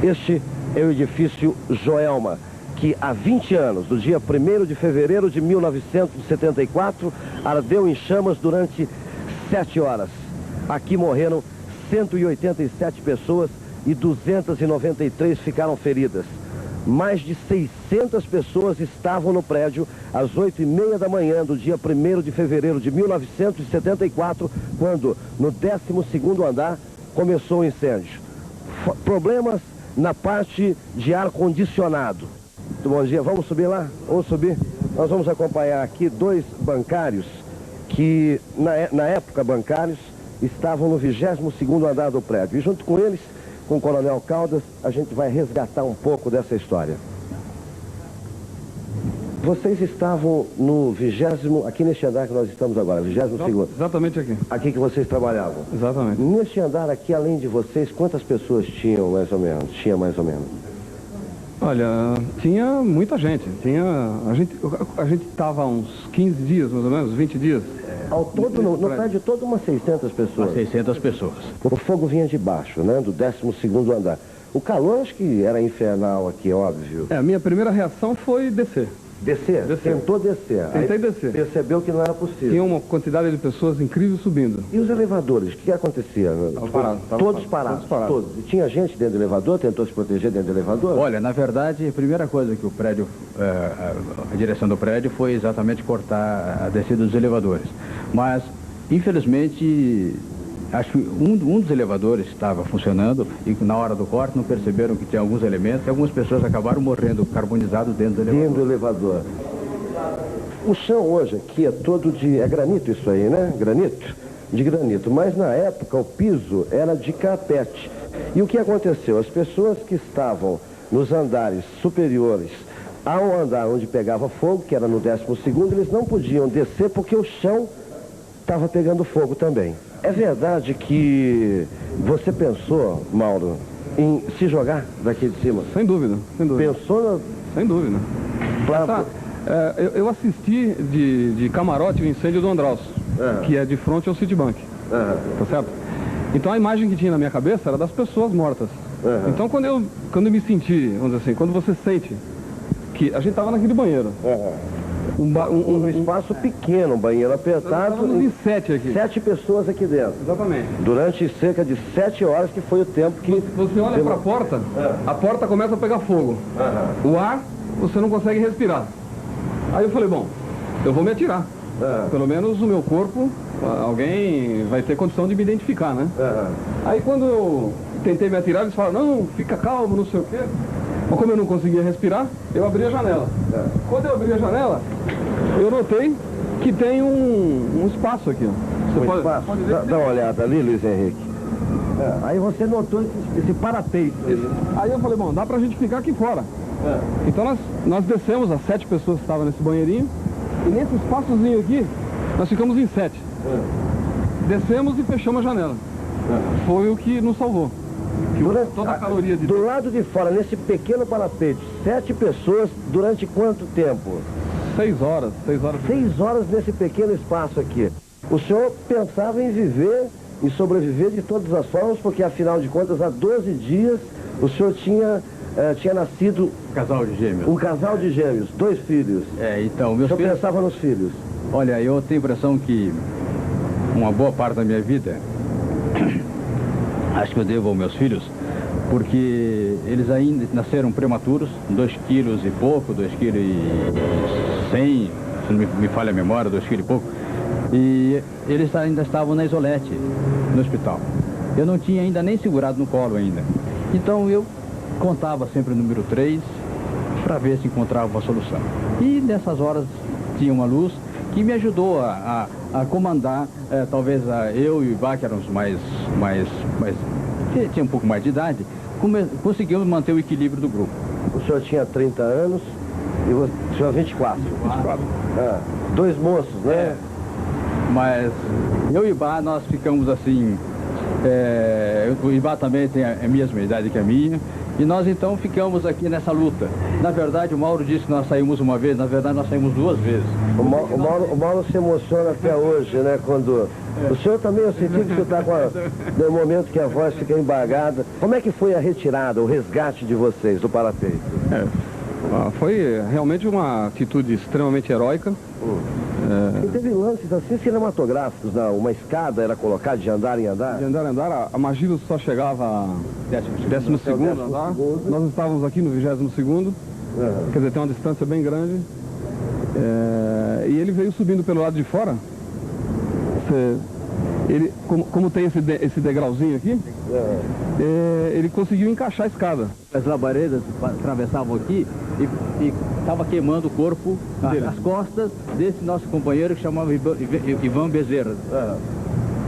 Este é o edifício Joelma, que há 20 anos, do dia 1º de fevereiro de 1974, ardeu em chamas durante 7 horas. Aqui morreram 187 pessoas e 293 ficaram feridas. Mais de 600 pessoas estavam no prédio às 8h30 da manhã do dia 1º de fevereiro de 1974, quando, no 12º andar, começou o incêndio. Problemas na parte de ar-condicionado. Bom dia, vamos subir lá? Vamos subir? Nós vamos acompanhar aqui 2 bancários que, na época, bancários, estavam no 22º andar do prédio. E junto com eles, com o Coronel Caldas, a gente vai resgatar um pouco dessa história. Vocês estavam no 20º, aqui neste andar que nós estamos agora, 22º. Exatamente aqui. Aqui que vocês trabalhavam. Exatamente. Neste andar aqui, além de vocês, quantas pessoas tinham mais ou menos? Tinha mais ou menos? Olha, tinha muita gente. A gente estava há uns 15 dias, mais ou menos, 20 dias. Ao todo, no prédio todo, umas 600 pessoas. Umas 600 pessoas. O fogo vinha de baixo, né? Do 12º andar. O calor, acho que era infernal aqui, óbvio. A minha primeira reação foi descer. Descer? Tentou descer. Tentei Aí descer. Percebeu que não era possível. Tinha uma quantidade de pessoas incrível subindo. E os elevadores? O que acontecia? Todos parados. Todos. E tinha gente dentro do elevador? Tentou se proteger dentro do elevador? Olha, na verdade, a primeira coisa que o prédio, a direção do prédio foi exatamente cortar a descida dos elevadores. Mas, infelizmente, acho que um dos elevadores estava funcionando e na hora do corte não perceberam que tinha alguns elementos e algumas pessoas acabaram morrendo carbonizadas dentro do elevador. Dentro do elevador. O chão hoje aqui é todo de... é granito isso aí, né? Granito? De granito. Mas na época o piso era de carpete. E o que aconteceu? As pessoas que estavam nos andares superiores ao andar onde pegava fogo, que era no 12º, eles não podiam descer porque o chão estava pegando fogo também. É verdade que você pensou, Mauro, em se jogar daqui de cima? Sem dúvida, sem dúvida. Pensou? Sem dúvida. Eu assisti de camarote o incêndio do Andraus, que é de frente ao Citibank, tá certo? Então a imagem que tinha na minha cabeça era das pessoas mortas. Então quando eu me senti, vamos dizer assim, quando você sente que a gente estava naquele banheiro, um espaço pequeno, um banheiro apertado. Estávamos em 7 aqui. 7 pessoas aqui dentro. Exatamente. Durante cerca de 7 horas, que foi o tempo que... Você olha para a porta começa a pegar fogo. O ar, você não consegue respirar. Aí eu falei, bom, eu vou me atirar. Pelo menos o meu corpo, alguém vai ter condição de me identificar, né? Aí quando eu tentei me atirar, eles falaram, não, fica calmo, não sei o quê. Mas como eu não conseguia respirar, eu abri a janela. Quando eu abri a janela, eu notei que tem um espaço aqui. Ó. Você pode dá uma olhada ali, Luiz Henrique. Aí você notou esse parapeito. Aí eu falei, bom, dá pra gente ficar aqui fora. Então nós descemos, as 7 pessoas que estavam nesse banheirinho, e nesse espaçozinho aqui, nós ficamos em 7. Descemos e fechamos a janela. Foi o que nos salvou. Toda a caloria de... Do lado de fora, nesse pequeno parapeito, 7 pessoas, durante quanto tempo? 6 horas. 6 horas nesse pequeno espaço aqui. O senhor pensava em viver, em sobreviver de todas as formas, porque afinal de contas, há 12 dias, o senhor tinha nascido... Um casal de gêmeos. Um casal de gêmeos, 2 filhos. Então, meus filhos... O senhor pensava nos filhos? Olha, eu tenho a impressão que uma boa parte da minha vida, acho que eu devo aos meus filhos, porque eles ainda nasceram prematuros, 2 quilos e pouco, 2 quilos e 100, se não me falha a memória, 2 quilos e pouco. E eles ainda estavam na isolete, no hospital. Eu não tinha ainda nem segurado no colo ainda. Então eu contava sempre o número 3 para ver se encontrava uma solução. E nessas horas tinha uma luz que me ajudou a comandar, talvez eu e o Ibá, que éramos que tinha um pouco mais de idade, conseguimos manter o equilíbrio do grupo. O senhor tinha 30 anos e o senhor 24? 24. 2 moços, né? Mas eu e o Ibá, nós ficamos assim... o Ibá também tem a mesma idade que a minha, E nós então ficamos aqui nessa luta. Na verdade, o Mauro disse que nós saímos uma vez, na verdade nós saímos 2 vezes. O Mauro se emociona até hoje, né, quando... O senhor também, eu senti que o senhor está no momento que a voz fica embargada. Como é que foi a retirada, o resgate de vocês do parapeito? Foi realmente uma atitude extremamente heróica. E teve lances assim cinematográficos, não? Uma escada era colocada de andar em andar? De andar em andar, a Magiro só chegava a 12º andar. Nós estávamos aqui no 22º, quer dizer, tem uma distância bem grande. E ele veio subindo pelo lado de fora. Ele, como tem esse degrauzinho aqui, ele conseguiu encaixar a escada. As labaredas atravessavam aqui e estava queimando o corpo, as costas desse nosso companheiro que chamava Ivan Bezerra.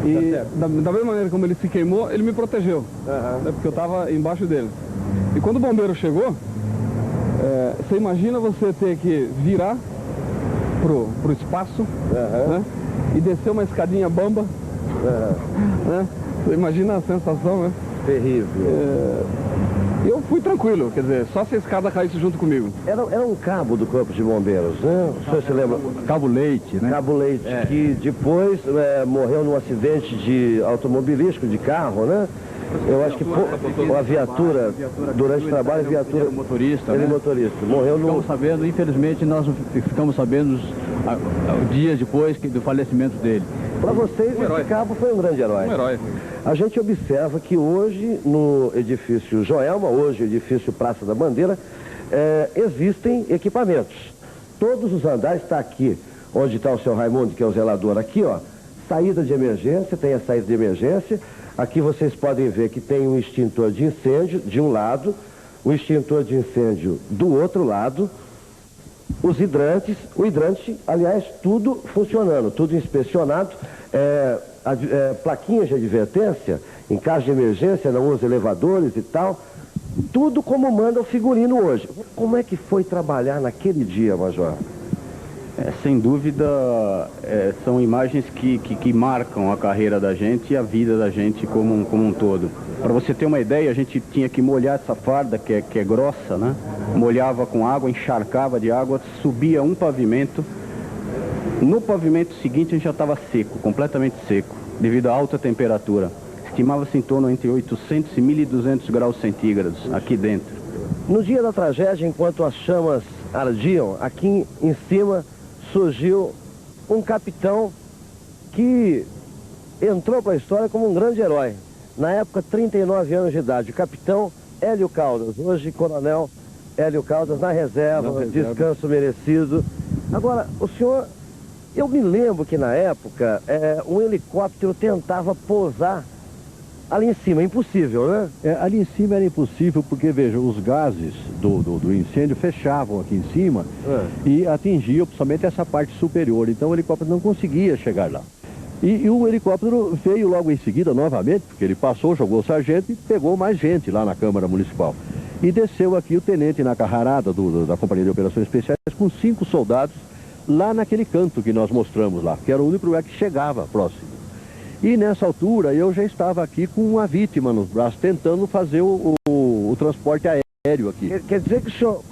E da mesma maneira como ele se queimou, ele me protegeu, né, porque eu estava embaixo dele. E quando o bombeiro chegou, você imagina você ter que virar pro espaço, né, e descer uma escadinha bamba. Né? Você imagina a sensação, né? Terrível. Eu fui tranquilo, quer dizer, só se a escada caísse junto comigo. Era um cabo do Corpo de Bombeiros, né? O senhor se lembra? Cabo Leite, né? Cabo Leite, que depois morreu num acidente automobilístico de carro, né? Eu acho que a viatura, durante o trabalho, a viatura... Ele motorista, ele né? motorista. Morreu no... Ficamos sabendo, infelizmente, nós ficamos sabendo dias depois do falecimento dele. Para vocês, esse cabo foi um grande herói. Um herói. A gente observa que hoje, no edifício Joelma, hoje edifício Praça da Bandeira, existem equipamentos. Todos os andares, está aqui, onde está o seu Raimundo, que é o zelador, aqui, ó, saída de emergência, tem a saída de emergência. Aqui vocês podem ver que tem um extintor de incêndio de um lado, o extintor de incêndio do outro lado, os hidrantes, o hidrante, aliás, tudo funcionando, tudo inspecionado, plaquinhas de advertência, em caso de emergência, não usa elevadores e tal, tudo como manda o figurino hoje. Como é que foi trabalhar naquele dia, Major? Sem dúvida, são imagens que marcam a carreira da gente e a vida da gente como um todo. Para você ter uma ideia, a gente tinha que molhar essa farda, que é grossa, né? Molhava com água, encharcava de água, subia um pavimento. No pavimento seguinte a gente já estava seco, completamente seco, devido à alta temperatura. Estimava-se em torno entre 800 e 1.200 graus centígrados aqui dentro. No dia da tragédia, enquanto as chamas ardiam, aqui em cima surgiu um capitão que entrou para a história como um grande herói. Na época, 39 anos de idade, o capitão Hélio Caldas, hoje coronel Hélio Caldas, na reserva, descanso merecido. Agora, o senhor, eu me lembro que na época, um helicóptero tentava pousar ali em cima, impossível, né? Ali em cima era impossível porque, veja, os gases do incêndio fechavam aqui em cima e atingiam somente essa parte superior, então o helicóptero não conseguia chegar lá. E o helicóptero veio logo em seguida novamente, porque ele passou, jogou o sargento e pegou mais gente lá na Câmara Municipal. E desceu aqui o tenente na carrarada da Companhia de Operações Especiais com 5 soldados lá naquele canto que nós mostramos lá, que era o único lugar que chegava próximo. E nessa altura eu já estava aqui com uma vítima nos braços, tentando fazer o transporte aéreo aqui. Quer dizer que o senhor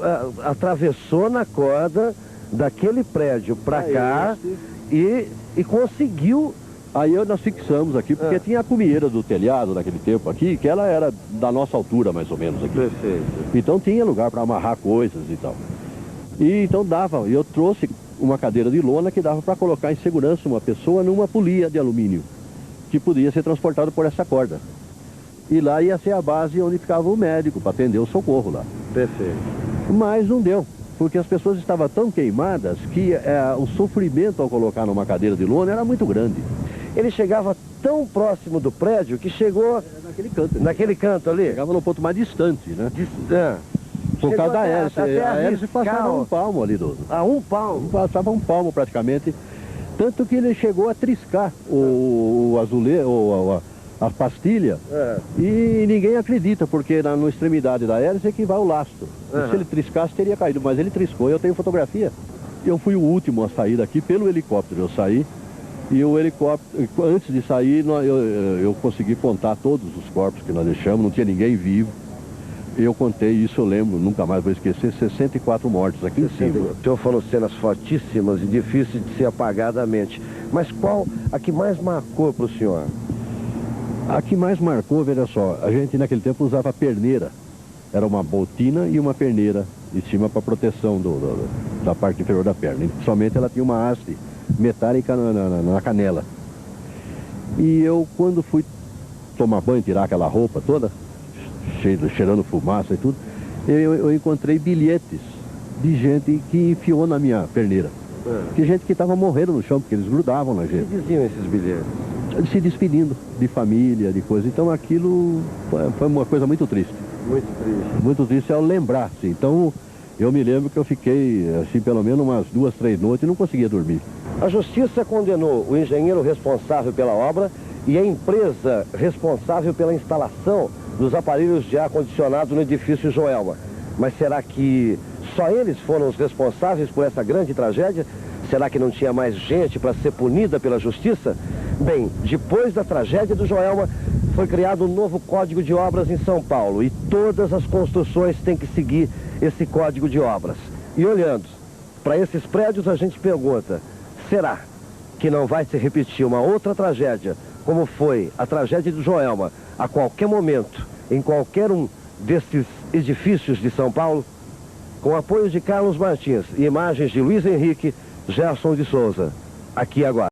atravessou na corda daquele prédio para cá e conseguiu... Aí nós fixamos aqui, porque tinha a cumieira do telhado naquele tempo aqui, que ela era da nossa altura mais ou menos aqui. Perfeito. Então tinha lugar para amarrar coisas e tal. E então eu trouxe uma cadeira de lona que dava para colocar em segurança uma pessoa numa polia de alumínio, que podia ser transportado por essa corda. E lá ia ser a base onde ficava o médico, para atender o socorro lá. Perfeito. Mas não deu, porque as pessoas estavam tão queimadas que o sofrimento ao colocar numa cadeira de lona era muito grande. Ele chegava tão próximo do prédio que chegou... Naquele canto ali? Chegava no ponto mais distante, né? Por Chegou causa da hélice. A hélice passava um palmo ali. Um palmo? Passava um palmo praticamente. Tanto que ele chegou a triscar o azulejo, a pastilha, e ninguém acredita, porque na extremidade da hélice é que vai o lastro. Se ele triscasse, teria caído, mas ele triscou, eu tenho fotografia. Eu fui o último a sair daqui pelo helicóptero, eu saí, e o helicóptero, antes de sair, eu consegui contar todos os corpos que nós deixamos, não tinha ninguém vivo. Eu contei isso, eu lembro, nunca mais vou esquecer, 64 mortos aqui em cima. O senhor falou cenas fortíssimas e difíceis de ser apagada da mente. Mas qual a que mais marcou para o senhor? A que mais marcou, veja só, a gente naquele tempo usava perneira. Era uma botina e uma perneira em cima para proteção da parte inferior da perna. E somente ela tinha uma haste metálica na canela. E eu, quando fui tomar banho, tirar aquela roupa toda, cheirando fumaça e tudo, eu encontrei bilhetes de gente que enfiou na minha perneira. Que gente que estava morrendo no chão, porque eles grudavam na gente. O que diziam esses bilhetes? Se despedindo de família, de coisa. Então aquilo foi uma coisa muito triste. Muito triste. Muito triste ao lembrar, assim. Então eu me lembro que eu fiquei, assim, pelo menos umas 2, 3 noites e não conseguia dormir. A justiça condenou o engenheiro responsável pela obra e a empresa responsável pela instalação dos aparelhos de ar-condicionado no edifício Joelma. Mas será que só eles foram os responsáveis por essa grande tragédia? Será que não tinha mais gente para ser punida pela justiça? Bem, depois da tragédia do Joelma, foi criado um novo Código de Obras em São Paulo e todas as construções têm que seguir esse Código de Obras. E olhando para esses prédios, a gente pergunta, será que não vai se repetir uma outra tragédia, como foi a tragédia do Joelma, a qualquer momento, em qualquer um desses edifícios de São Paulo? Com apoio de Carlos Martins e imagens de Luiz Henrique, Gerson de Souza. Aqui agora.